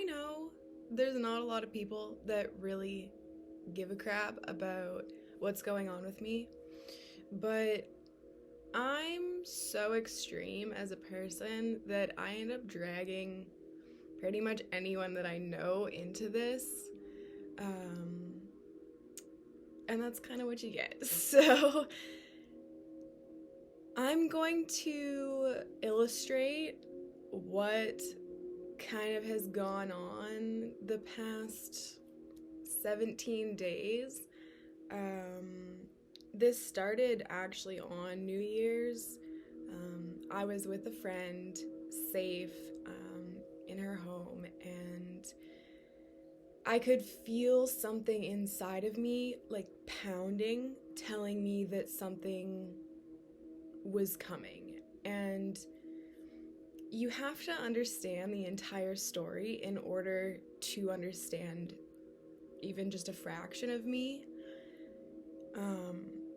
know there's not a lot of people that really give a crap about what's going on with me, but I'm so extreme as a person that I end up dragging pretty much anyone that I know into this. Um, and that's kind of what you get. So I'm going to illustrate what kind of has gone on the past 17 days. This started actually on New Year's. I was with a friend, safe, in her home, and I could feel something inside of me, like pounding, telling me that something was coming. And you have to understand the entire story in order to understand even just a fraction of me.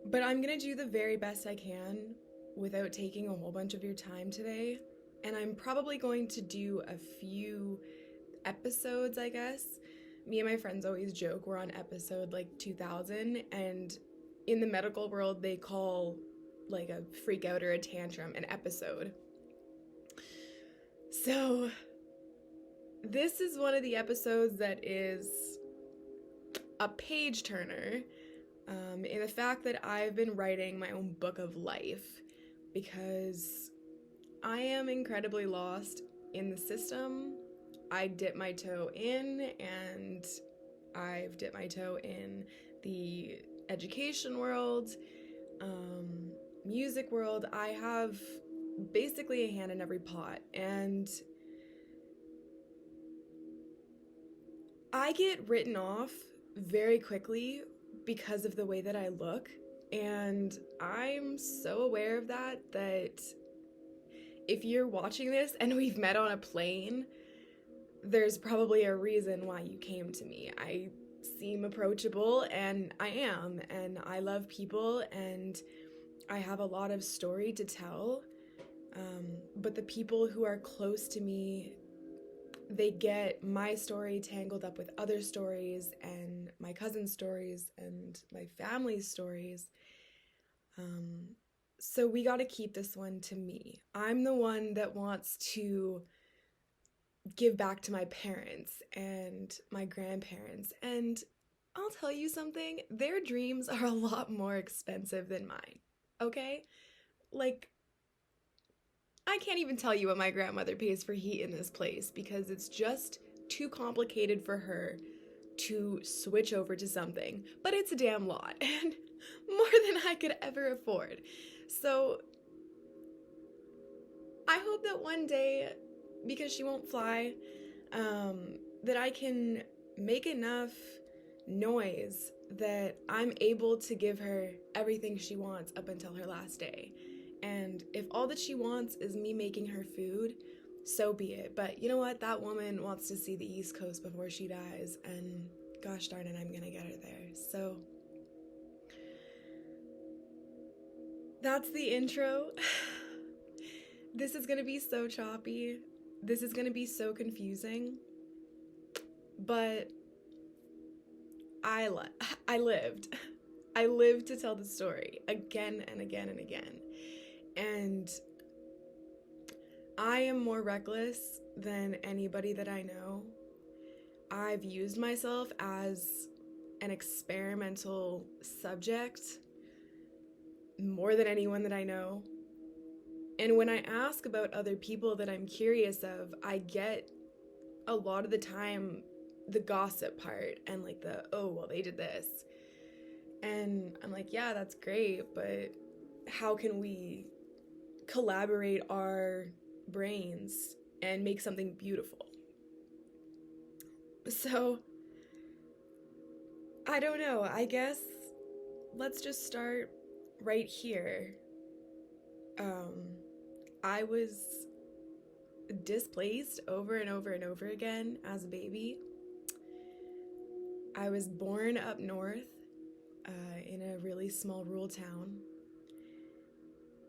But I'm gonna do the very best I can without taking a whole bunch of your time today. And I'm probably going to do a few episodes, I guess. Me and my friends always joke we're on episode like 2000, and in the medical world they call like a freak out or a tantrum an episode. So this is one of the episodes that is a page turner, in the fact that I've been writing my own book of life, because I am incredibly lost in the system. I dip my toe in, and I've dipped my toe in the education world, music world. I have basically a hand in every pot, and I get written off very quickly because of the way that I look, and I'm so aware of that if you're watching this and we've met on a plane, there's probably a reason why you came to me. I seem approachable, and I am, and I love people, and I have a lot of story to tell, but the people who are close to me, they get my story tangled up with other stories and my cousin's stories and my family's stories. So we got to keep this one to me. I'm the one that wants to give back to my parents and my grandparents, and I'll tell you something, their dreams are a lot more expensive than mine, okay? Like, I can't even tell you what my grandmother pays for heat in this place because it's just too complicated for her to switch over to something, but it's a damn lot, and more than I could ever afford. So I hope that one day, because she won't fly, that I can make enough noise that I'm able to give her everything she wants up until her last day. And if all that she wants is me making her food, so be it. But you know what? That woman wants to see the East Coast before she dies, and gosh darn it, I'm gonna get her there. So that's the intro. This is gonna be so choppy. This is gonna be so confusing. But I lived. I lived to tell the story again and again and again. And I am more reckless than anybody that I know. I've used myself as an experimental subject more than anyone that I know. And when I ask about other people that I'm curious of, I get a lot of the time the gossip part and like the, oh, well, they did this. And I'm like, yeah, that's great, but how can we collaborate our brains and make something beautiful? So, I don't know, I guess let's just start right here. I was displaced over and over and over again as a baby. I was born up north in a really small rural town,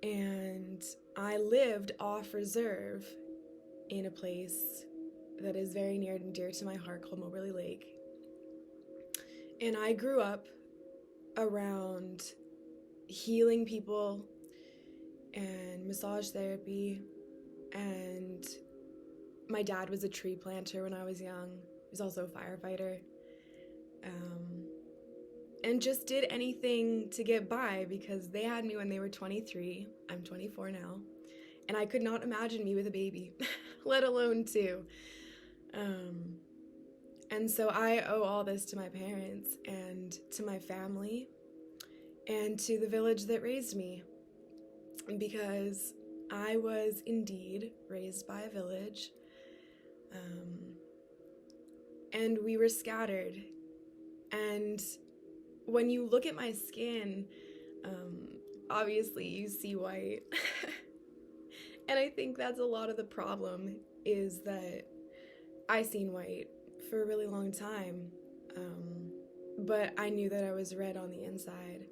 and I lived off reserve in a place that is very near and dear to my heart called Moberly Lake. And I grew up around healing people and massage therapy, and my dad was a tree planter when I was young. He was also a firefighter. And just did anything to get by because they had me when they were 23. I'm 24 now. And I could not imagine me with a baby, let alone two. And so I owe all this to my parents and to my family and to the village that raised me, because I was indeed raised by a village, and we were scattered. And when you look at my skin, obviously you see white. And I think that's a lot of the problem, is that I seen white for a really long time, but I knew that I was red on the inside.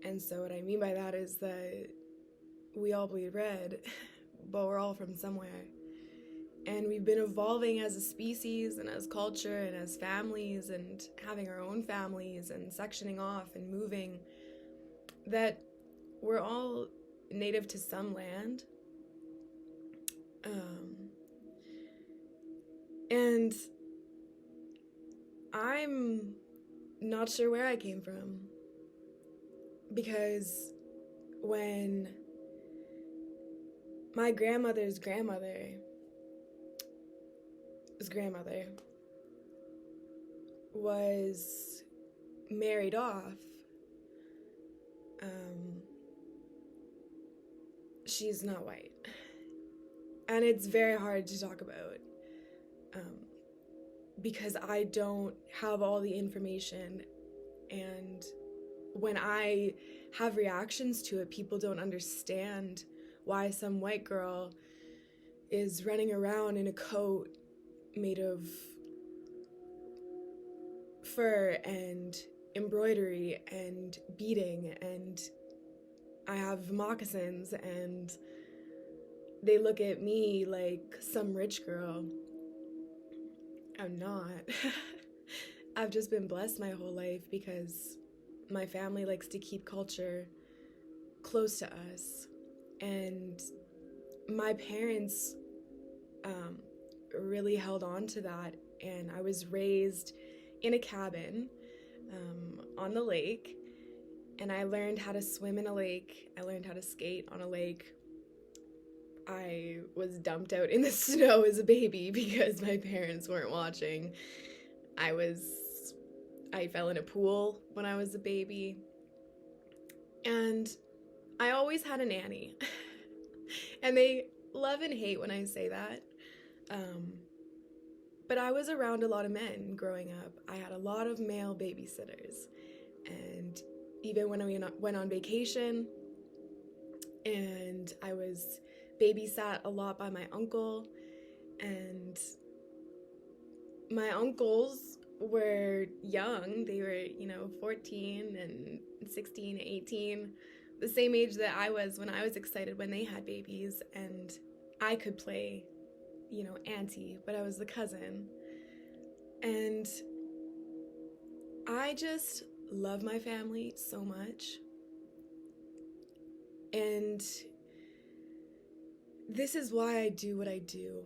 And so what I mean by that is that we all bleed red, but we're all from somewhere. And we've been evolving as a species and as culture and as families and having our own families and sectioning off and moving, that we're all native to some land. And I'm not sure where I came from, because when my grandmother's grandmother was married off, she's not white. And it's very hard to talk about, because I don't have all the information, and when I have reactions to it, people don't understand why some white girl is running around in a coat made of fur and embroidery and beading, and I have moccasins, and they look at me like some rich girl. I'm not. I've just been blessed my whole life because my family likes to keep culture close to us. And my parents really held on to that. And I was raised in a cabin on the lake. And I learned how to swim in a lake. I learned how to skate on a lake. I was dumped out in the snow as a baby because my parents weren't watching. I fell in a pool when I was a baby. And I always had a nanny. And they love and hate when I say that. But I was around a lot of men growing up. I had a lot of male babysitters. And even when I went on vacation, and I was babysat a lot by my uncle, and my uncles were young. They were, 14 and 16, 18, the same age that I was when I was excited when they had babies, and I could play, auntie, but I was the cousin. And I just love my family so much. And this is why I do what I do.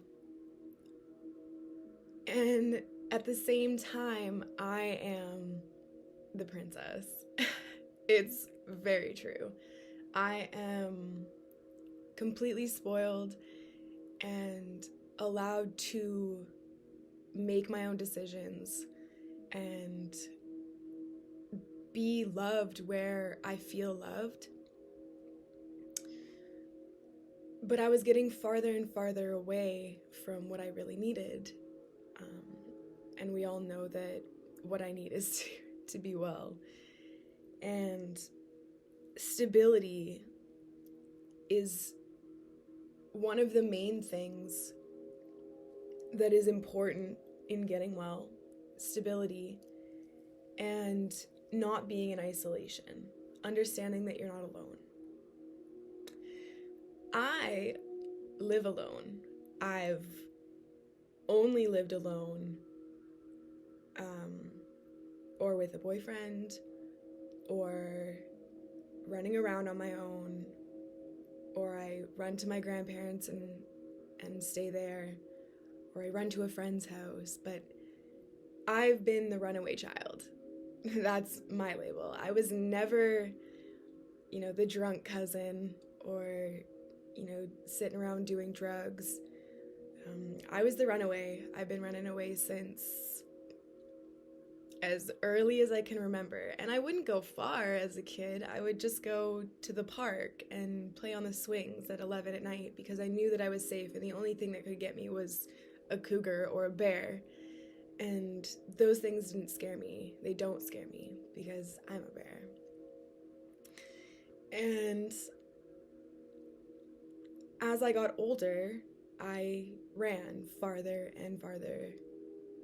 And at the same time, I am the princess. It's very true. I am completely spoiled and allowed to make my own decisions and be loved where I feel loved. But I was getting farther and farther away from what I really needed. And we all know that what I need is to be well. And stability is one of the main things that is important in getting well. Stability and not being in isolation. Understanding that you're not alone. I live alone. I've only lived alone, or with a boyfriend, or running around on my own, or I run to my grandparents and stay there, or I run to a friend's house, but I've been the runaway child. That's my label. I was never, the drunk cousin or, sitting around doing drugs. I was the runaway. I've been running away since as early as I can remember. And I wouldn't go far as a kid. I would just go to the park and play on the swings at 11 at night because I knew that I was safe, and the only thing that could get me was a cougar or a bear. And those things didn't scare me. They don't scare me because I'm a bear. And as I got older, I ran farther and farther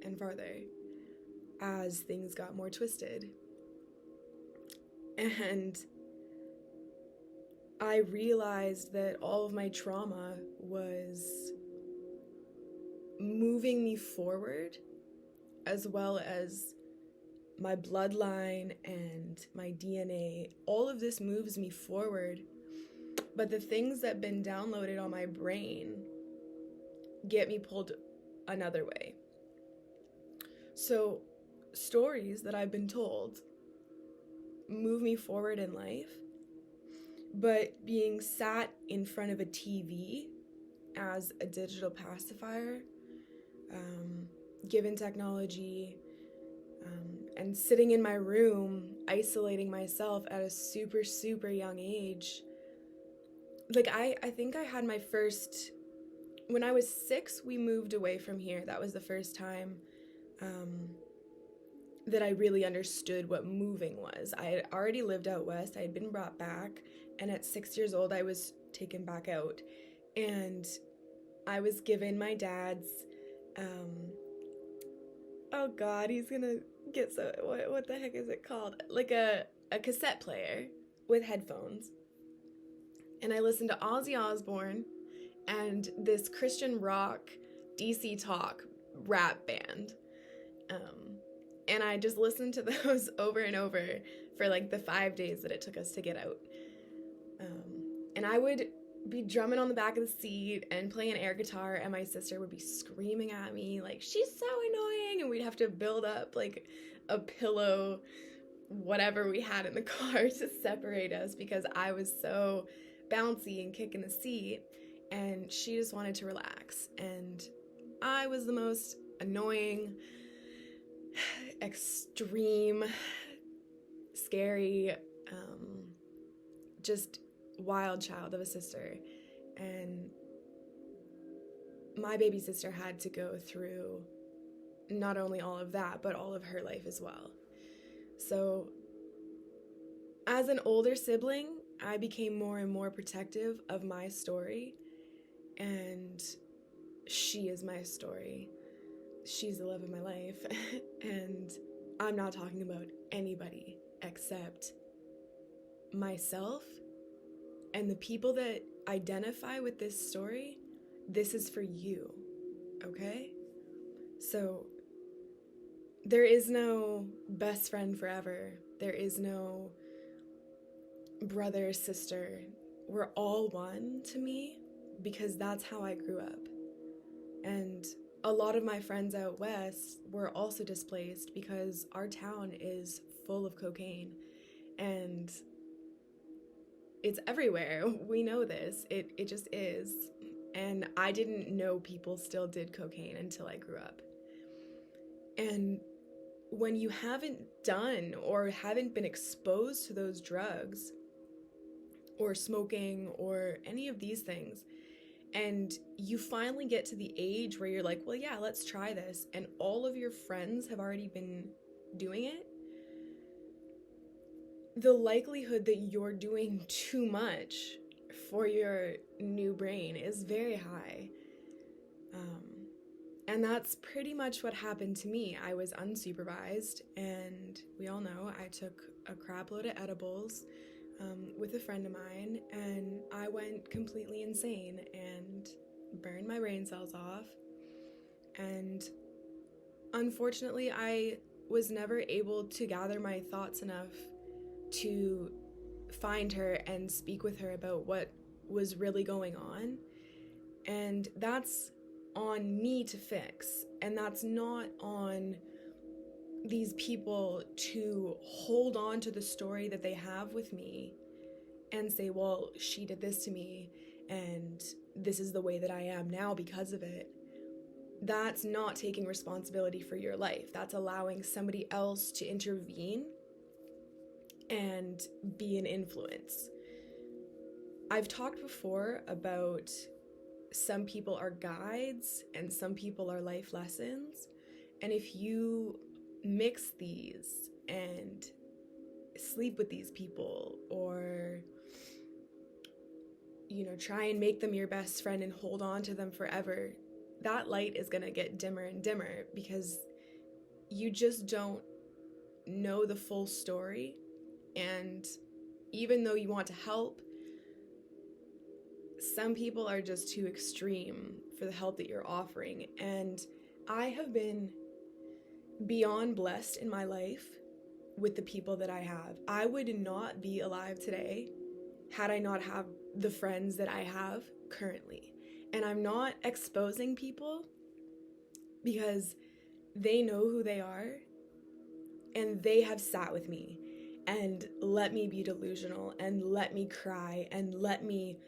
and farther as things got more twisted. And I realized that all of my trauma was moving me forward, as well as my bloodline and my DNA. All of this moves me forward, but the things that have been downloaded on my brain get me pulled another way. So stories that I've been told move me forward in life, but being sat in front of a TV as a digital pacifier, given technology, and sitting in my room, isolating myself at a super, super young age. Like, I think I had my first, when I was 6, we moved away from here. That was the first time that I really understood what moving was. I had already lived out west. I had been brought back, and at 6 years old, I was taken back out. And I was given my dad's, oh God, he's gonna get so, what the heck is it called? Like a cassette player with headphones. And I listened to Ozzy Osbourne and this Christian rock DC Talk rap band. And I just listened to those over and over for like the 5 days that it took us to get out. And I would be drumming on the back of the seat and playing air guitar, and my sister would be screaming at me like, she's so annoying, and we'd have to build up like a pillow, whatever we had in the car to separate us because I was so bouncy and kicking the seat, and she just wanted to relax. And I was the most annoying, extreme, scary, just wild child of a sister. And my baby sister had to go through not only all of that, but all of her life as well. So as an older sibling, I became more and more protective of my story, and she is my story. She's the love of my life, and I'm not talking about anybody except myself and the people that identify with this story. This is for you, okay? So there is no best friend forever. There is no brother, sister. We're all one to me because that's how I grew up. And a lot of my friends out west were also displaced because our town is full of cocaine, and it's everywhere. We know this. It just is. And I didn't know people still did cocaine until I grew up. And when you haven't done or haven't been exposed to those drugs or smoking or any of these things, and you finally get to the age where you're like, well, yeah, let's try this, and all of your friends have already been doing it, the likelihood that you're doing too much for your new brain is very high. And that's pretty much what happened to me. I was unsupervised, and we all know I took a crap load of edibles with a friend of mine, and I went completely insane, and burned my brain cells off. And unfortunately, I was never able to gather my thoughts enough to find her and speak with her about what was really going on. And that's on me to fix. And that's not on these people to hold on to the story that they have with me and say, well, she did this to me and this is the way that I am now because of it. That's not taking responsibility for your life. That's allowing somebody else to intervene and be an influence. I've talked before about some people are guides and some people are life lessons. And if you mix these and sleep with these people, or try and make them your best friend and hold on to them forever, that light is going to get dimmer and dimmer because you just don't know the full story. And even though you want to help, some people are just too extreme for the help that you're offering. And I have been beyond blessed in my life with the people that I have. I would not be alive today had I not have the friends that I have currently. And I'm not exposing people because they know who they are and they have sat with me and let me be delusional and let me cry and let me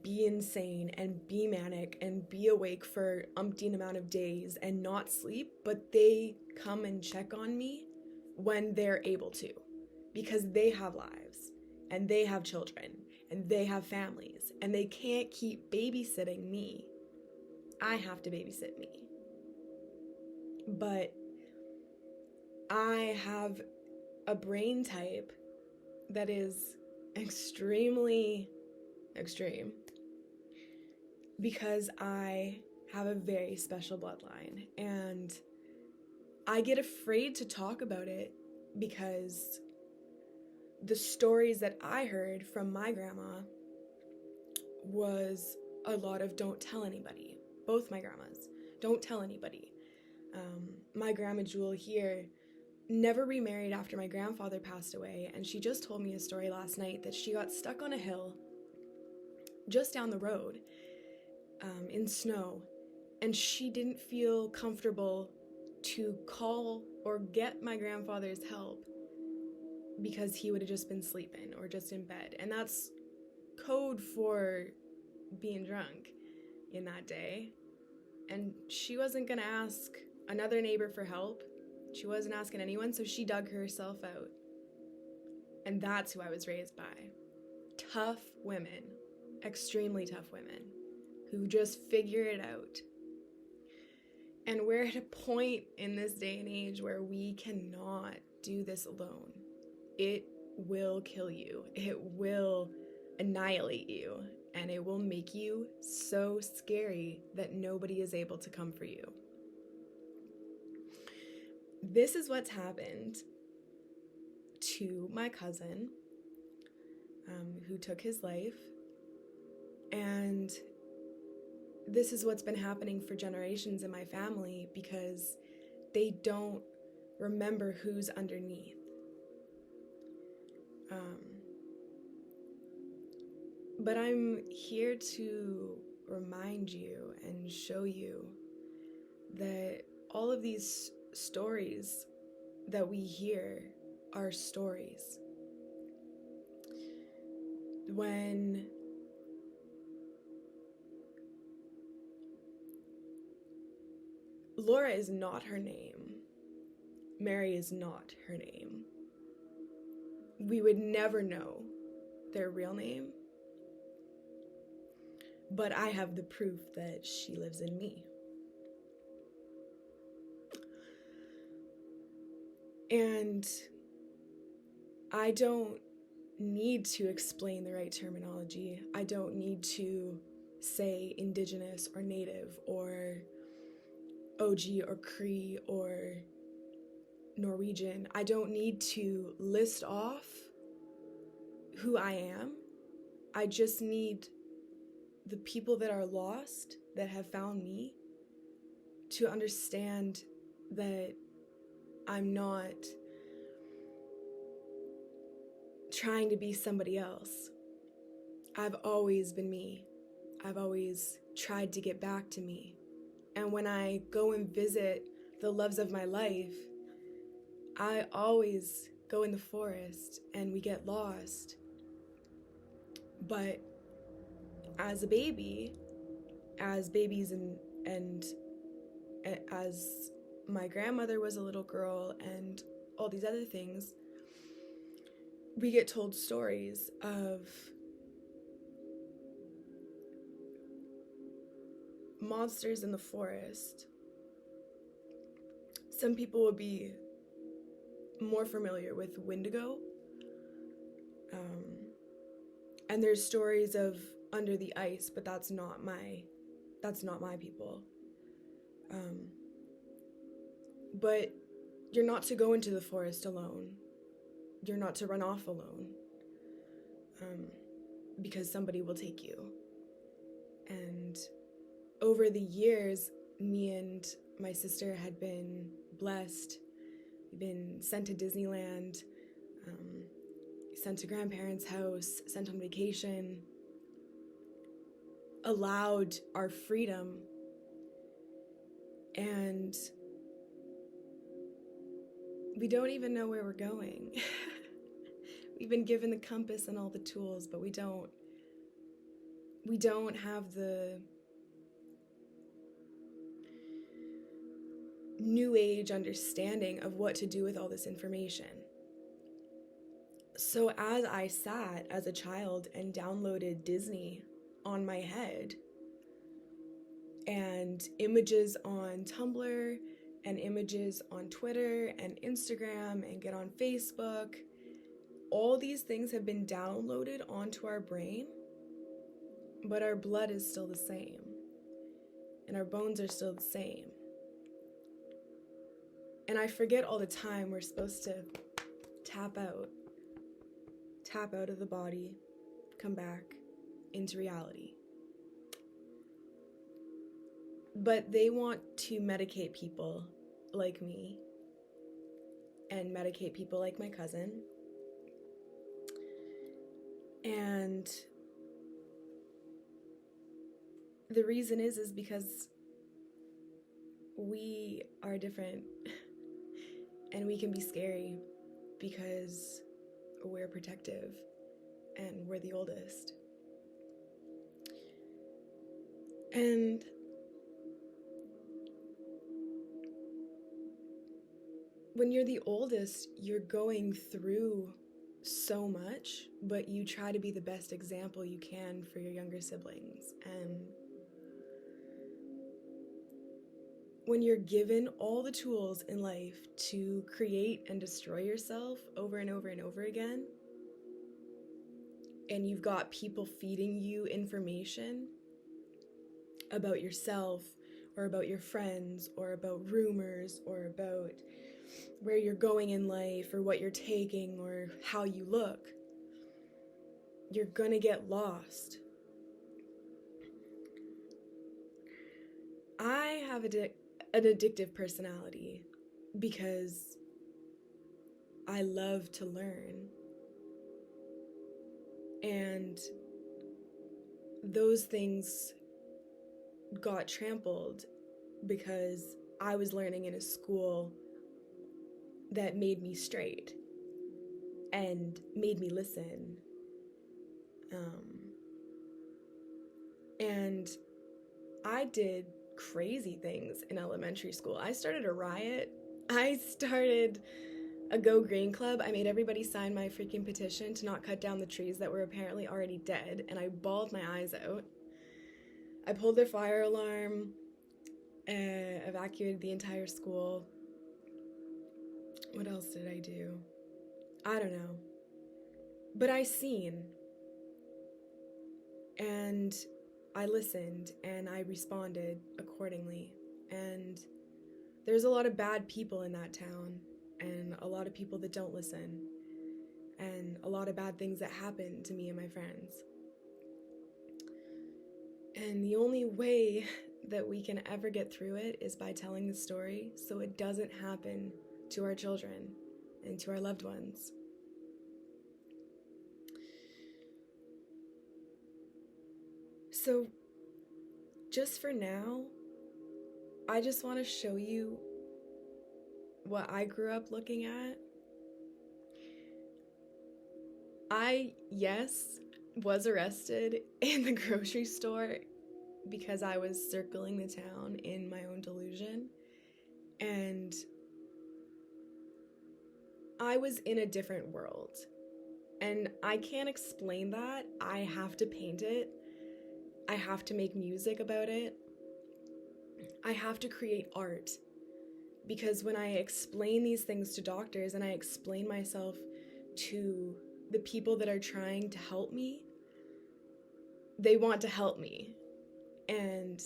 be insane and be manic and be awake for umpteen amount of days and not sleep, but they come and check on me when they're able to, because they have lives and they have children and they have families and they can't keep babysitting me. I have to babysit me. But I have a brain type that is extremely extreme because I have a very special bloodline, and I get afraid to talk about it because the stories that I heard from my grandma was a lot of don't tell anybody. Both my grandmas, don't tell anybody. My grandma Jewel here never remarried after my grandfather passed away, and she just told me a story last night that she got stuck on a hill just down the road in snow, and she didn't feel comfortable to call or get my grandfather's help because he would have just been sleeping or just in bed. And that's code for being drunk in that day. And she wasn't gonna ask another neighbor for help. She wasn't asking anyone, so she dug herself out. And that's who I was raised by. Tough women, extremely tough women, who just figure it out. And we're at a point in this day and age where we cannot do this alone. It will kill you. It will annihilate you. And it will make you so scary that nobody is able to come for you. This is what's happened to my cousin, who took his life. And this is what's been happening for generations in my family because they don't remember who's underneath. But I'm here to remind you and show you that all of these stories that we hear are stories. When Laura is not her name, Mary is not her name, we would never know their real name. But I have the proof that she lives in me. And I don't need to explain the right terminology. I don't need to say Indigenous or Native or OG or Cree or Norwegian. I don't need to list off who I am. I just need the people that are lost, that have found me, to understand that I'm not trying to be somebody else. I've always been me. I've always tried to get back to me. And when I go and visit the loves of my life, I always go in the forest and we get lost. But as a baby, as babies and as my grandmother was a little girl and all these other things, we get told stories of monsters in the forest. Some people would be more familiar with Wendigo. And there's stories of under the ice, but that's not my people. But you're not to go into the forest alone. You're not to run off alone. Because somebody will take you. And over the years, me and my sister had been blessed. We've been sent to Disneyland, sent to grandparents' house, sent on vacation, allowed our freedom. And we don't even know where we're going. We've been given the compass and all the tools, but we don't have the new age understanding of what to do with all this information. So as I sat as a child and downloaded Disney on my head, and images on Tumblr and images on Twitter and Instagram and get on Facebook, all these things have been downloaded onto our brain, but our blood is still the same and our bones are still the same. And I forget all the time we're supposed to tap out of the body, come back into reality. But they want to medicate people like me and medicate people like my cousin. And the reason is because we are different and we can be scary because we're protective and we're the oldest. And when you're the oldest, you're going through so much, but you try to be the best example you can for your younger siblings. And when you're given all the tools in life to create and destroy yourself over and over and over again, and you've got people feeding you information about yourself or about your friends or about rumors or about where you're going in life or what you're taking or how you look, you're gonna get lost. I have an addictive personality because I love to learn. And those things got trampled because I was learning in a school that made me straight and made me listen. And I did crazy things in elementary school. I started a riot. I started a Go Green Club. I made everybody sign my freaking petition to not cut down the trees that were apparently already dead, and I bawled my eyes out. I pulled their fire alarm, evacuated the entire school. What else did I do? I don't know. But I seen, and I listened, and I responded accordingly. And there's a lot of bad people in that town, and a lot of people that don't listen, and a lot of bad things that happen to me and my friends. And the only way that we can ever get through it is by telling the story so it doesn't happen to our children and to our loved ones. So, just for now, I just want to show you what I grew up looking at. I, yes, was arrested in the grocery store because I was circling the town in my own delusion. And I was in a different world. And I can't explain that. I have to paint it. I have to make music about it. I have to create art. Because when I explain these things to doctors and I explain myself to the people that are trying to help me, they want to help me. And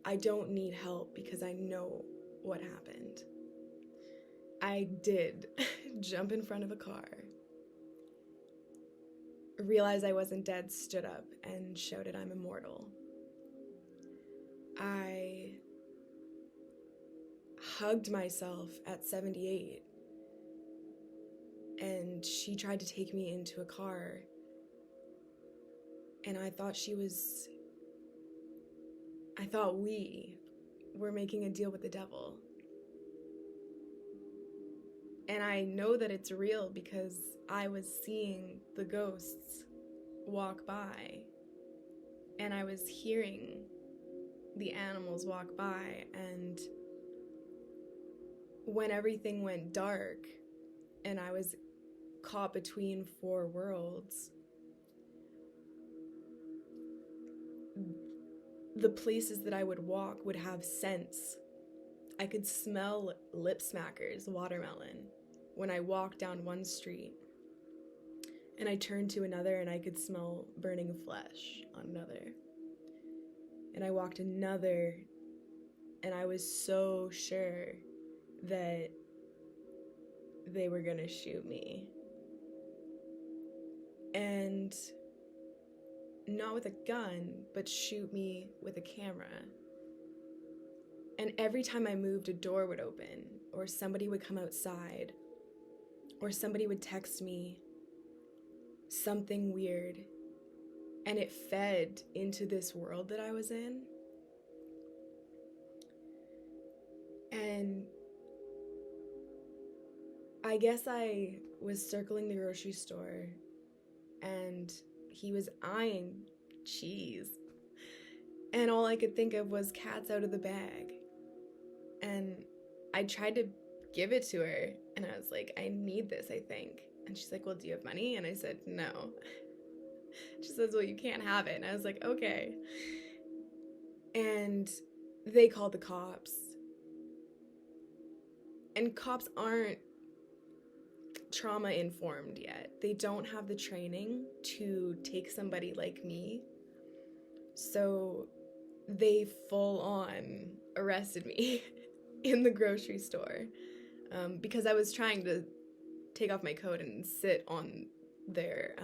I don't need help because I know what happened. I did jump in front of a car, realized I wasn't dead, stood up, and shouted, "I'm immortal." I hugged myself at 78, and she tried to take me into a car, and I thought we were making a deal with the devil. And I know that it's real because I was seeing the ghosts walk by, and I was hearing the animals walk by, and when everything went dark and I was caught between four worlds, the places that I would walk would have scents. I could smell lip smackers, watermelon, when I walked down one street. And I turned to another and I could smell burning flesh on another. And I walked another and I was so sure that they were gonna shoot me. And not with a gun, but shoot me with a camera. And every time I moved, a door would open, or somebody would come outside, or somebody would text me something weird, and it fed into this world that I was in. And I guess I was circling the grocery store, and he was eyeing cheese, and all I could think of was cats out of the bag. And I tried to give it to her, and I was like, "I need this, I think." And she's like, "Well, do you have money?" And I said, "No." She says, "Well, you can't have it." And I was like, "Okay." And they called the cops. And cops aren't trauma informed yet. They don't have the training to take somebody like me. So they full on arrested me in the grocery store because I was trying to take off my coat and sit on their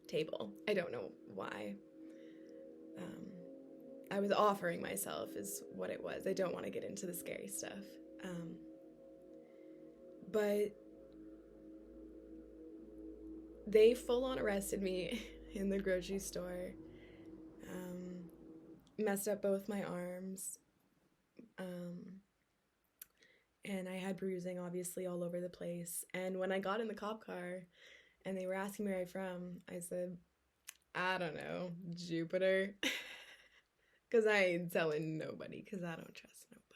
table. I don't know why. I was offering myself is what it was. I don't want to get into the scary stuff. But they full on arrested me in the grocery store, messed up both my arms, and I had bruising obviously all over the place. And when I got in the cop car and they were asking me where I'm from, I said, "I don't know, Jupiter." Because I ain't telling nobody because I don't trust nobody.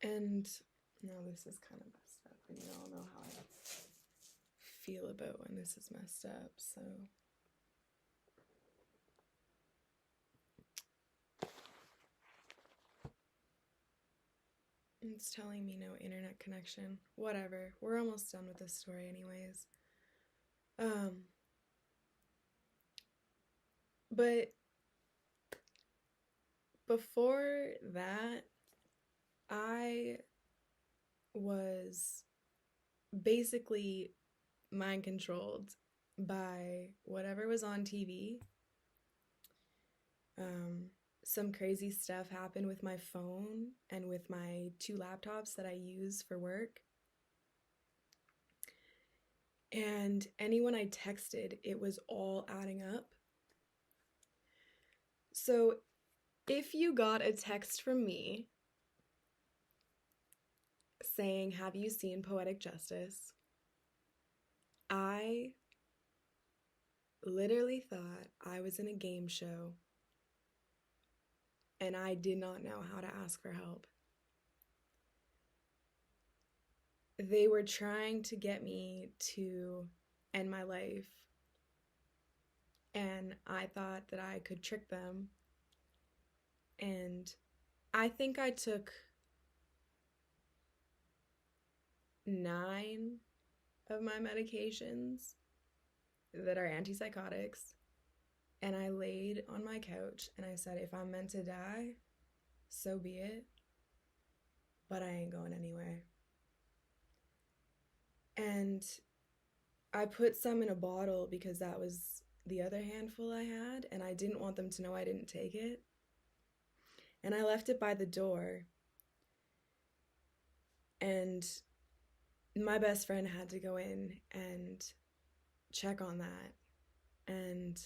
And now this is kind of messed up, and you all know how I feel about when this is messed up, so. It's telling me no internet connection. Whatever. We're almost done with this story anyways. But before that, I was basically mind controlled by whatever was on TV. Some crazy stuff happened with my phone and with my 2 laptops that I use for work. And anyone I texted, it was all adding up. So if you got a text from me saying, "Have you seen Poetic Justice?" I literally thought I was in a game show and I did not know how to ask for help. They were trying to get me to end my life, and I thought that I could trick them. And I think I took 9 of my medications that are antipsychotics, and I laid on my couch and I said, if I'm meant to die, so be it, but I ain't going anywhere. And I put some in a bottle because that was the other handful I had, and I didn't want them to know I didn't take it. And I left it by the door, and my best friend had to go in and check on that. And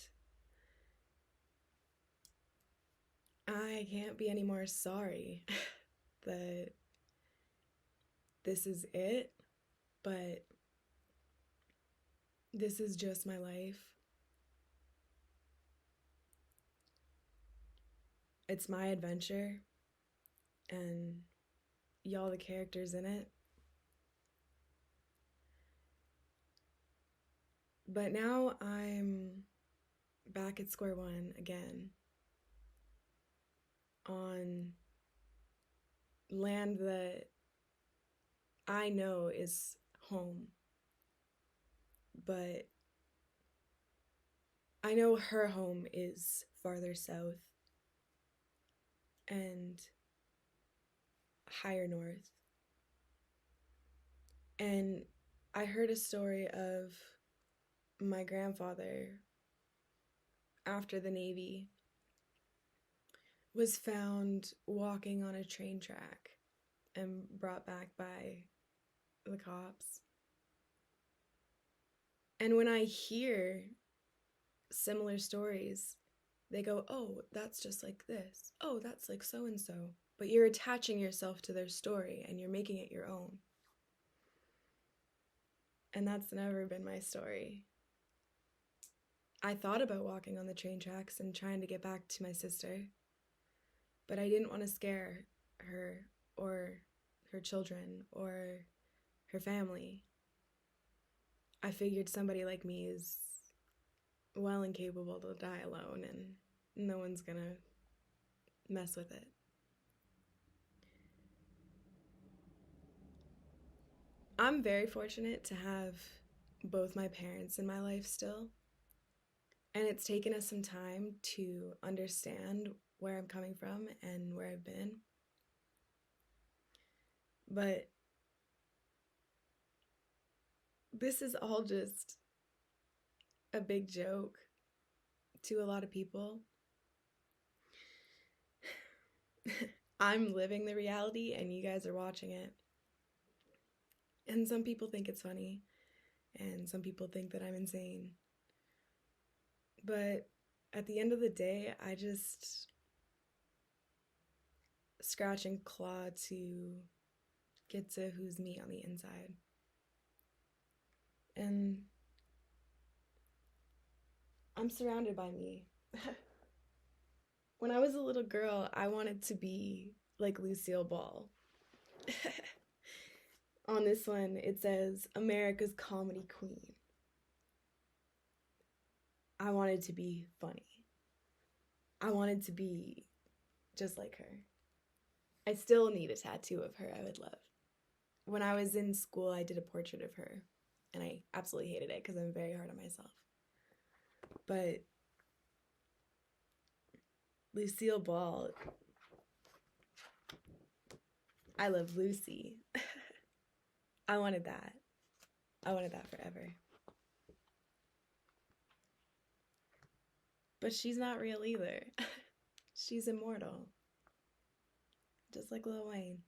I can't be any more sorry that this is it, but this is just my life. It's my adventure, and y'all the characters in it. But now I'm back at square one again, on land that I know is home, but I know her home is farther south and higher north. And I heard a story of my grandfather, after the Navy, was found walking on a train track and brought back by the cops. And when I hear similar stories, they go, oh, that's just like this. Oh, that's like so-and-so. But you're attaching yourself to their story and you're making it your own. And that's never been my story. I thought about walking on the train tracks and trying to get back to my sister, but I didn't want to scare her or her children or her family. I figured somebody like me is well and capable to die alone, and no one's gonna mess with it. I'm very fortunate to have both my parents in my life still, and it's taken us some time to understand where I'm coming from and where I've been. But this is all just a big joke to a lot of people. I'm living the reality and you guys are watching it. And some people think it's funny, and some people think that I'm insane. But at the end of the day, I just scratch and claw to get to who's me on the inside. And I'm surrounded by me. When I was a little girl, I wanted to be like Lucille Ball. On this one, it says, America's Comedy Queen. I wanted to be funny. I wanted to be just like her. I still need a tattoo of her, I would love. When I was in school, I did a portrait of her, and I absolutely hated it because I'm very hard on myself. But Lucille Ball, I love Lucy. I wanted that. I wanted that forever. But she's not real either. She's immortal. Just like Lil Wayne.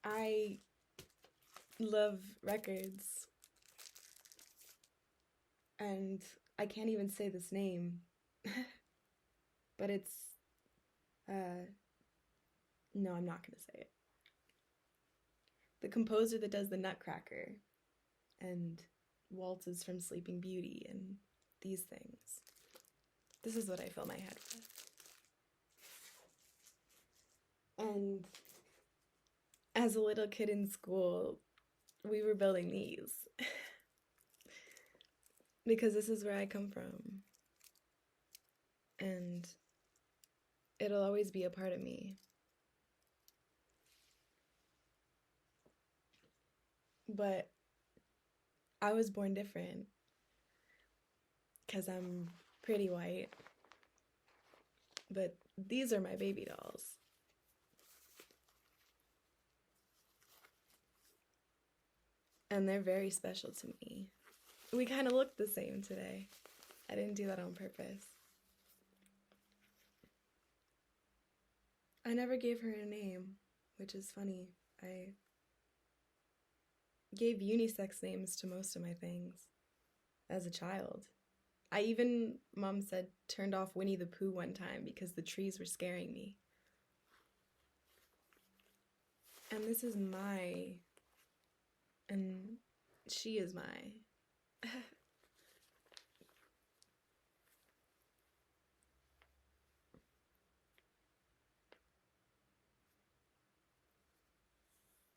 I love records. And I can't even say this name. But it's no, I'm not gonna say it. The composer that does the Nutcracker and waltzes from Sleeping Beauty and these things. This is what I fill my head with. And as a little kid in school, we were building these. Because this is where I come from. And it'll always be a part of me. But I was born different. Because I'm pretty white. But these are my baby dolls. And they're very special to me. We kind of look the same today. I didn't do that on purpose. I never gave her a name, which is funny. I gave unisex names to most of my things as a child. I even, Mom said, turned off Winnie the Pooh one time because the trees were scaring me. And this is my, and she is my.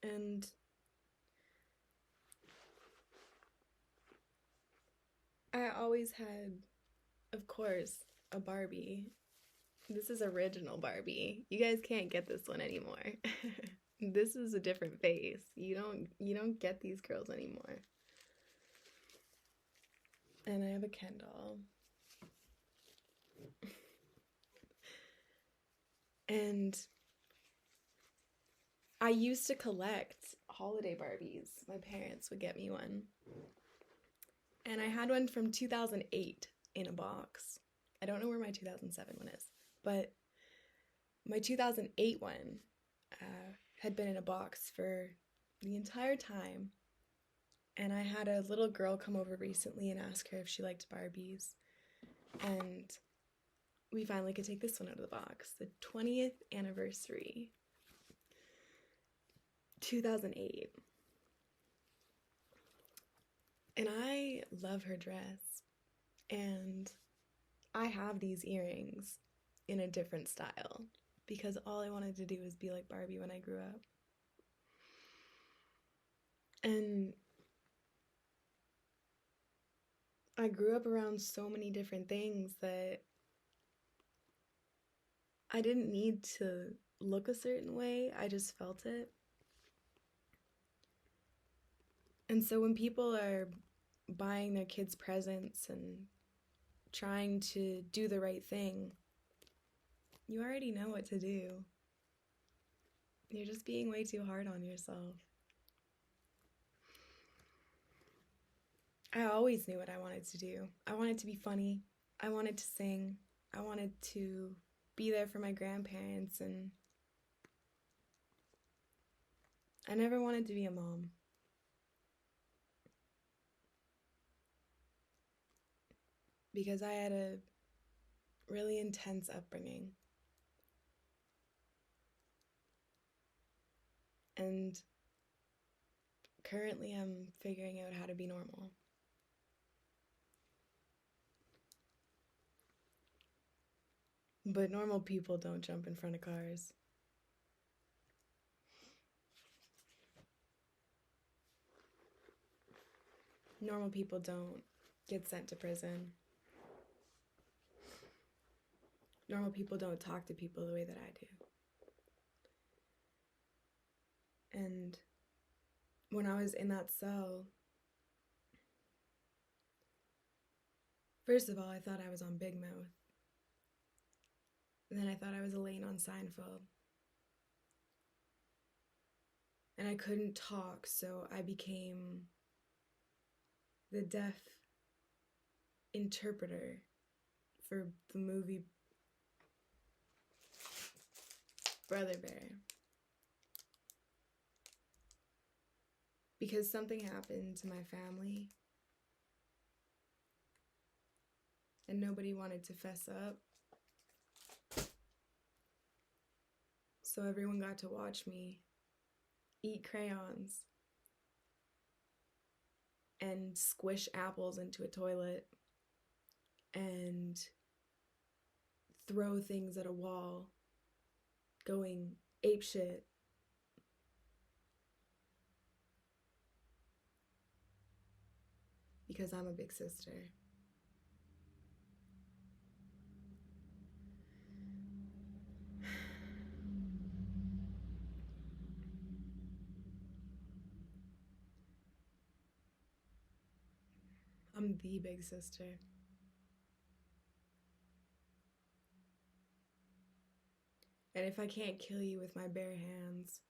And I always had, of course, a Barbie. This is original Barbie. You guys can't get this one anymore. This is a different face. You don't get these girls anymore. And I have a Ken doll. And I used to collect holiday Barbies. My parents would get me one. And I had one from 2008 in a box. I don't know where my 2007 one is, but my 2008 one had been in a box for the entire time. And I had a little girl come over recently and ask her if she liked Barbies. And we finally could take this one out of the box. The 20th anniversary. 2008. And I love her dress. And I have these earrings in a different style because all I wanted to do was be like Barbie when I grew up. And I grew up around so many different things that I didn't need to look a certain way. I just felt it. And so when people are buying their kids presents and trying to do the right thing, you already know what to do. You're just being way too hard on yourself. I always knew what I wanted to do. I wanted to be funny. I wanted to sing. I wanted to be there for my grandparents, and I never wanted to be a mom. Because I had a really intense upbringing. And currently I'm figuring out how to be normal. But normal people don't jump in front of cars. Normal people don't get sent to prison. Normal people don't talk to people the way that I do. And when I was in that cell, first of all, I thought I was on Big Mouth. And then I thought I was Elaine on Seinfeld. And I couldn't talk, so I became the deaf interpreter for the movie Brother Bear. Because something happened to my family and nobody wanted to fess up. So everyone got to watch me eat crayons and squish apples into a toilet and throw things at a wall, going apeshit. Because I'm a big sister. I'm the big sister. And if I can't kill you with my bare hands,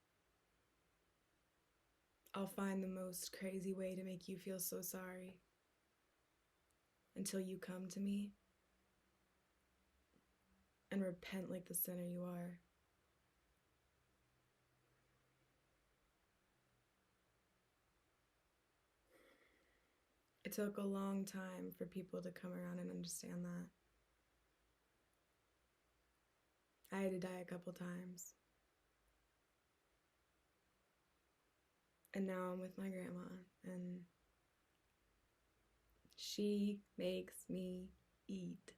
I'll find the most crazy way to make you feel so sorry until you come to me and repent like the sinner you are. It took a long time for people to come around and understand that. I had to die a couple times. And now I'm with my grandma, and she makes me eat.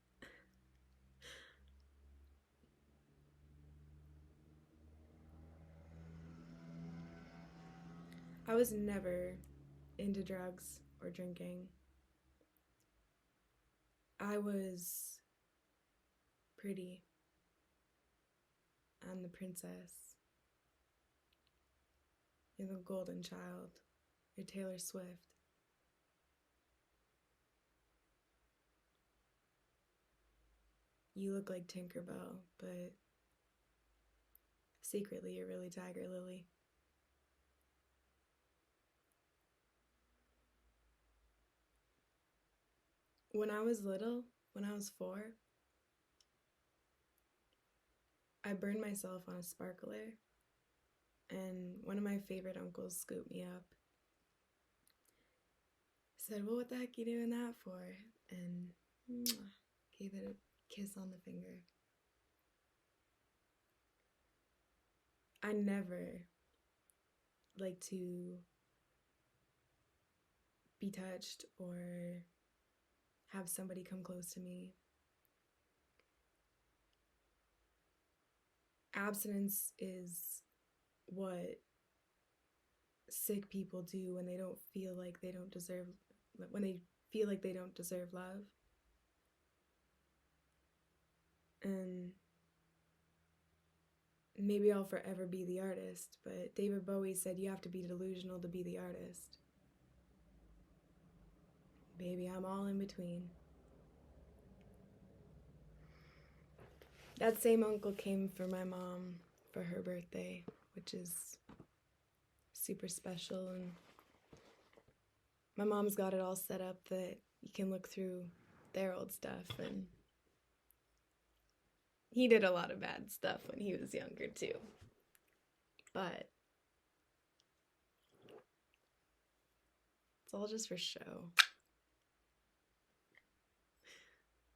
I was never into drugs or drinking. I was pretty. I'm the princess. You're the golden child. You're Taylor Swift. You look like Tinkerbell, but secretly you're really Tiger Lily. When I was little, when I was 4, I burned myself on a sparkler, and one of my favorite uncles scooped me up. Said, well, what the heck you doing that for? And gave it a kiss on the finger. I never like to be touched or have somebody come close to me. Abstinence is what sick people do when they feel like they don't deserve love. And maybe I'll forever be the artist, but David Bowie said you have to be delusional to be the artist. Baby, I'm all in between. That same uncle came for my mom for her birthday, which is super special, and my mom's got it all set up that you can look through their old stuff, and he did a lot of bad stuff when he was younger too. But it's all just for show.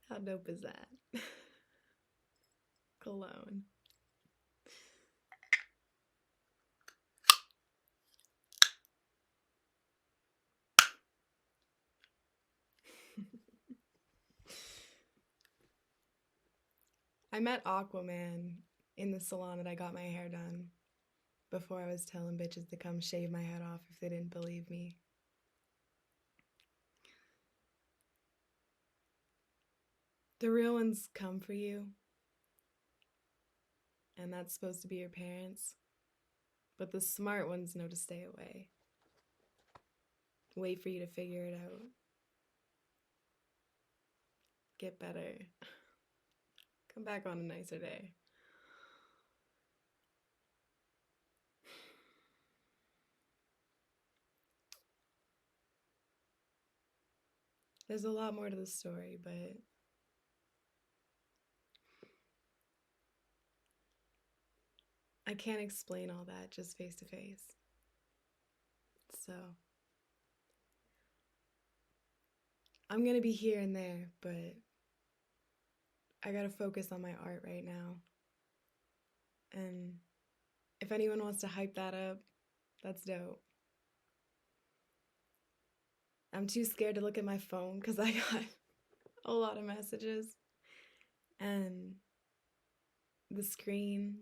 How dope is that? Cologne. I met Aquaman in the salon that I got my hair done before I was telling bitches to come shave my head off if they didn't believe me. The real ones come for you, and that's supposed to be your parents, but the smart ones know to stay away. Wait for you to figure it out. Get better. Come back on a nicer day. There's a lot more to the story, but I can't explain all that just face to face. So I'm gonna be here and there, but I gotta focus on my art right now. And if anyone wants to hype that up, that's dope. I'm too scared to look at my phone because I got a lot of messages. And the screen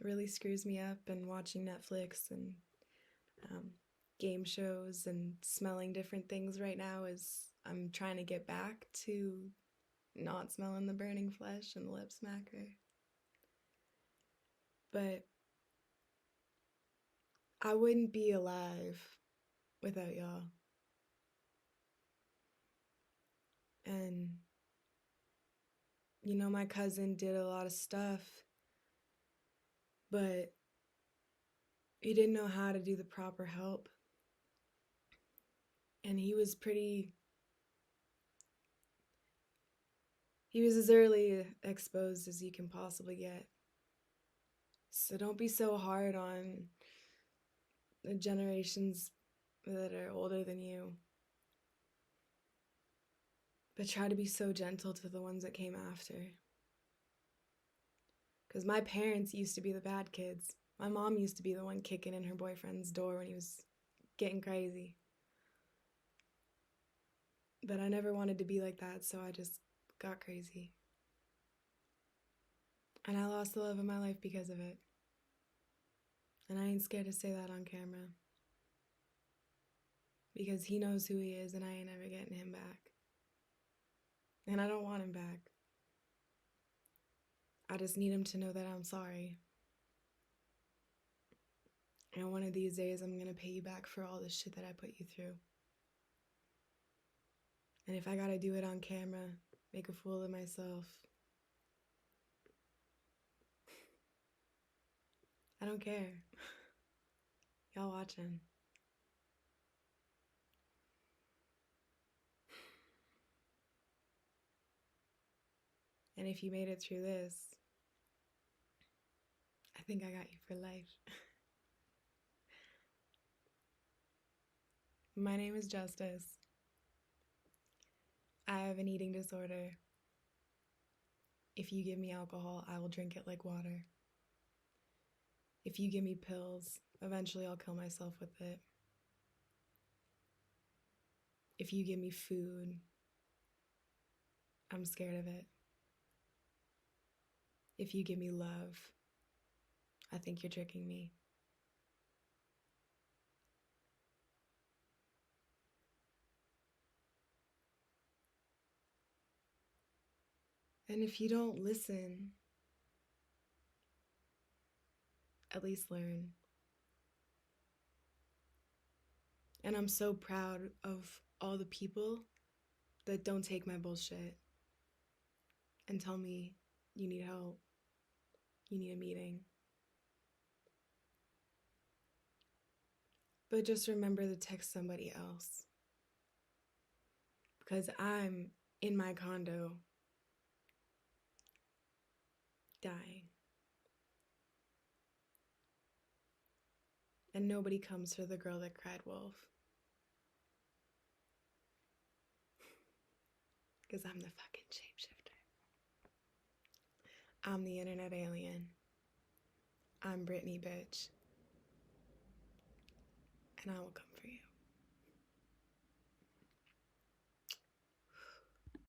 really screws me up, and watching Netflix and um, game shows and smelling different things right now is I'm trying to get back to not smelling the burning flesh and the lip smacker. But I wouldn't be alive without y'all. And you know, my cousin did a lot of stuff, but he didn't know how to do the proper help. And he was as early exposed as you can possibly get. So don't be so hard on the generations that are older than you. But try to be so gentle to the ones that came after. Because my parents used to be the bad kids. My mom used to be the one kicking in her boyfriend's door when he was getting crazy. But I never wanted to be like that, so I just got crazy. And I lost the love of my life because of it. And I ain't scared to say that on camera. Because he knows who he is, and I ain't ever getting him back. And I don't want him back. I just need him to know that I'm sorry. And one of these days, I'm gonna pay you back for all the shit that I put you through. And if I gotta do it on camera, make a fool of myself, I don't care. Y'all watching. And if you made it through this, I think I got you for life. My name is Justus. I have an eating disorder. If you give me alcohol, I will drink it like water. If you give me pills, eventually I'll kill myself with it. If you give me food, I'm scared of it. If you give me love, I think you're tricking me. And if you don't listen, at least learn. And I'm so proud of all the people that don't take my bullshit and tell me you need help, you need a meeting. But just remember to text somebody else. Because I'm in my condo dying. And nobody comes for the girl that cried wolf. Because I'm the fucking shapeshifter. I'm the internet alien. I'm Brittany, bitch. And I will come for you.